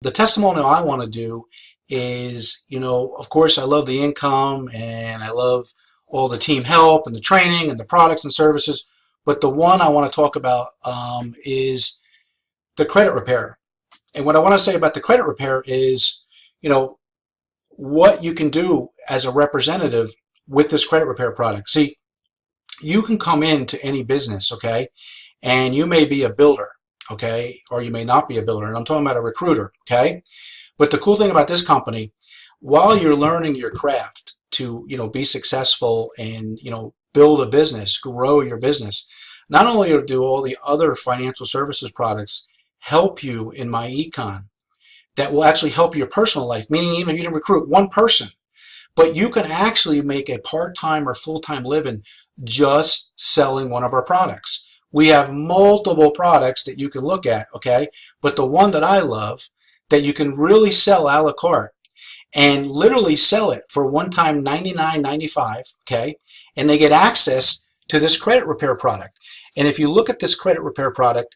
The testimonial I want to do is, of course, I love the income and I love all the team help and the training and the products and services. But the one I want to talk about is the credit repair. And what I want to say about the credit repair is, you know, what you can do as a representative with this credit repair product. See, you can come into any business, okay, and you may be a builder, okay, or you may not be a builder, and I'm talking about a recruiter, okay. But the cool thing about this company, while you're learning your craft to, be successful and, build a business, grow your business, not only do all the other financial services products help you in my econ, that will actually help your personal life, meaning even if you didn't recruit one person, but you can actually make a part-time or full-time living just selling one of our products. We have multiple products that you can look at, okay? But the one that I love that you can really sell a la carte and literally sell it for one time $99.95, okay? And they get access to this credit repair product. And if you look at this credit repair product,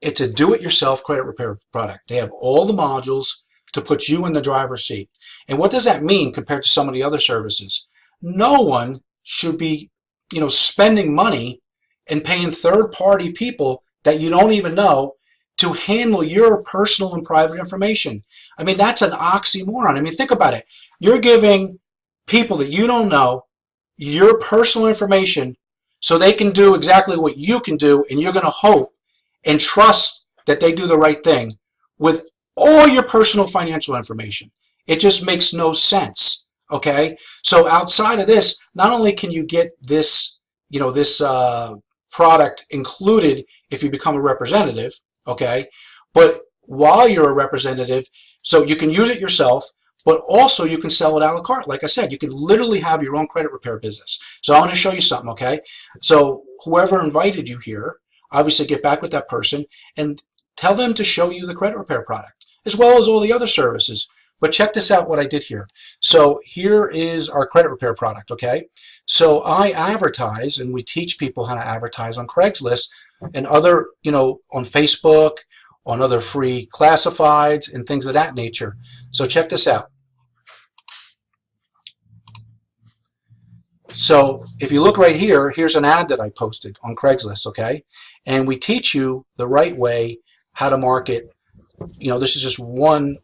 it's a do-it-yourself credit repair product. They have all the modules to put you in the driver's seat. And what does that mean compared to some of the other services? No one should be, spending money and paying third-party people that you don't even know to handle your personal and private information. I mean, that's an oxymoron. I mean, think about it. You're giving people that you don't know your personal information so they can do exactly what you can do, and you're going to hope and trust that they do the right thing with all your personal financial information. It just makes no sense, okay? So outside of this, not only can you get this, this product included if you become a representative, okay, but while you're a representative, so you can use it yourself, but also you can sell it a la carte. Like I said, you can literally have your own credit repair business. So I want to show you something, okay? So whoever invited you here, obviously get back with that person and tell them to show you the credit repair product, as well as all the other services. But check this out, what I did here. So here is our credit repair product, okay? So I advertise, and we teach people how to advertise on Craigslist and other, on Facebook, on other free classifieds and things of that nature. So check this out. So if you look right here, here's an ad that I posted on Craigslist, okay? And we teach you the right way how to market. This is just one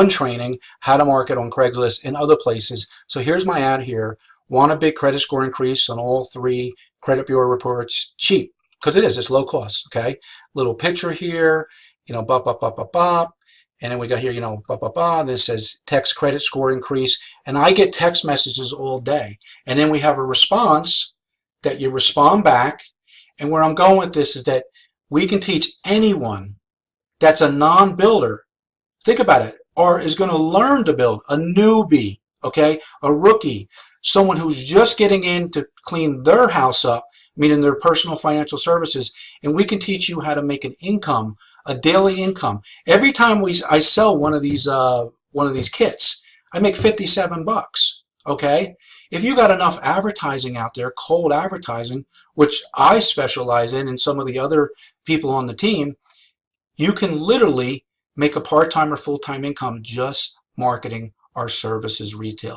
training, how to market on Craigslist and other places. So here's my ad here. Want a big credit score increase on all 3 credit bureau reports? Cheap, because it is. It's low cost, okay? Little picture here, bop, bop, bop, bop, bop. And then we got here, blah, blah, blah. Then it says text credit score increase. And I get text messages all day. And then we have a response that you respond back. And where I'm going with this is that we can teach anyone that's a non-builder, think about it, or is going to learn to build, a newbie, okay, a rookie, someone who's just getting in to clean their house up, meaning their personal financial services, and we can teach you how to make an income, a daily income. Every time I sell one of these kits, I make 57 bucks, okay? If you got enough advertising out there, cold advertising, which I specialize in and some of the other people on the team, you can literally make a part-time or full-time income just marketing our services retail.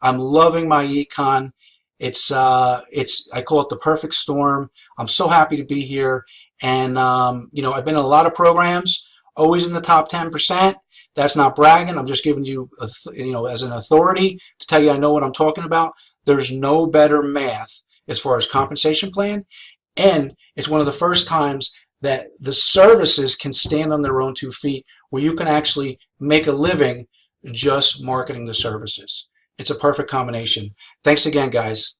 I'm loving my econ. It's I call it the perfect storm. I'm so happy to be here. And I've been in a lot of programs, always in the top 10%. That's not bragging. I'm just giving you, as an authority to tell you I know what I'm talking about. There's no better math as far as compensation plan. And it's one of the first times that the services can stand on their own 2 feet, where you can actually make a living just marketing the services. It's a perfect combination. Thanks again, guys.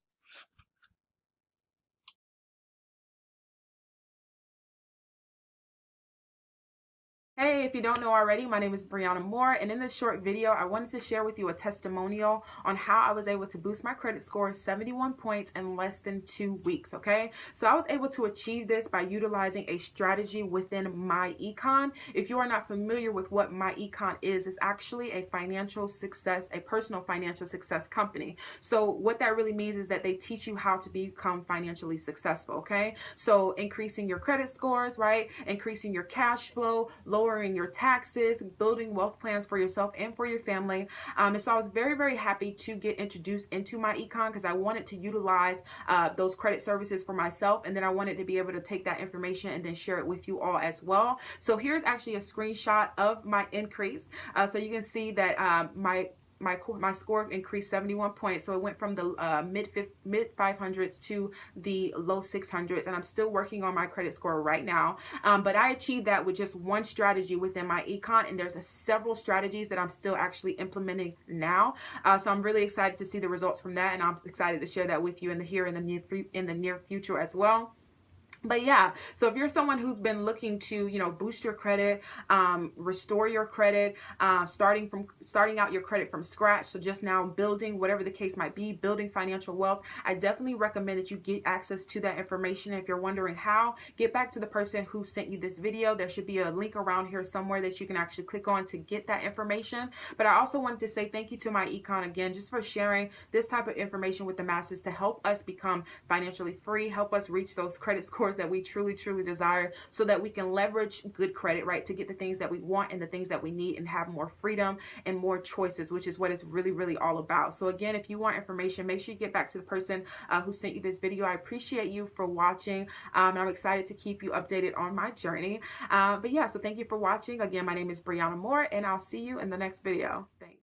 Hey, if you don't know already, my name is Brianna Moore, and in this short video, I wanted to share with you a testimonial on how I was able to boost my credit score 71 points in less than 2 weeks, okay? So I was able to achieve this by utilizing a strategy within my econ. If you are not familiar with what my econ is, it's actually a financial success, a personal financial success company. So what that really means is that they teach you how to become financially successful, okay? So increasing your credit scores, right? Increasing your cash flow, lowering lowering your taxes, building wealth plans for yourself and for your family. And so I was very, very happy to get introduced into my econ because I wanted to utilize those credit services for myself, and then I wanted to be able to take that information and then share it with you all as well. So here's actually a screenshot of my increase. So you can see that my score increased 71 points. So it went from the mid 500s to the low 600s, and I'm still working on my credit score right now. But I achieved that with just one strategy within my econ, and there's several strategies that I'm still actually implementing now. So I'm really excited to see the results from that, and I'm excited to share that with you in the near future as well. But yeah, so if you're someone who's been looking to, boost your credit, restore your credit, starting out your credit from scratch, so just now building, whatever the case might be, building financial wealth, I definitely recommend that you get access to that information. If you're wondering how, get back to the person who sent you this video. There should be a link around here somewhere that you can actually click on to get that information. But I also wanted to say thank you to my econ again, just for sharing this type of information with the masses to help us become financially free, help us reach those credit scores that we truly, truly desire, so that we can leverage good credit, right, to get the things that we want and the things that we need and have more freedom and more choices, which is what it's really, really all about. So again, if you want information, make sure you get back to the person who sent you this video. I appreciate you for watching. I'm excited to keep you updated on my journey. But yeah, so thank you for watching. Again, my name is Brianna Moore, and I'll see you in the next video. Thanks.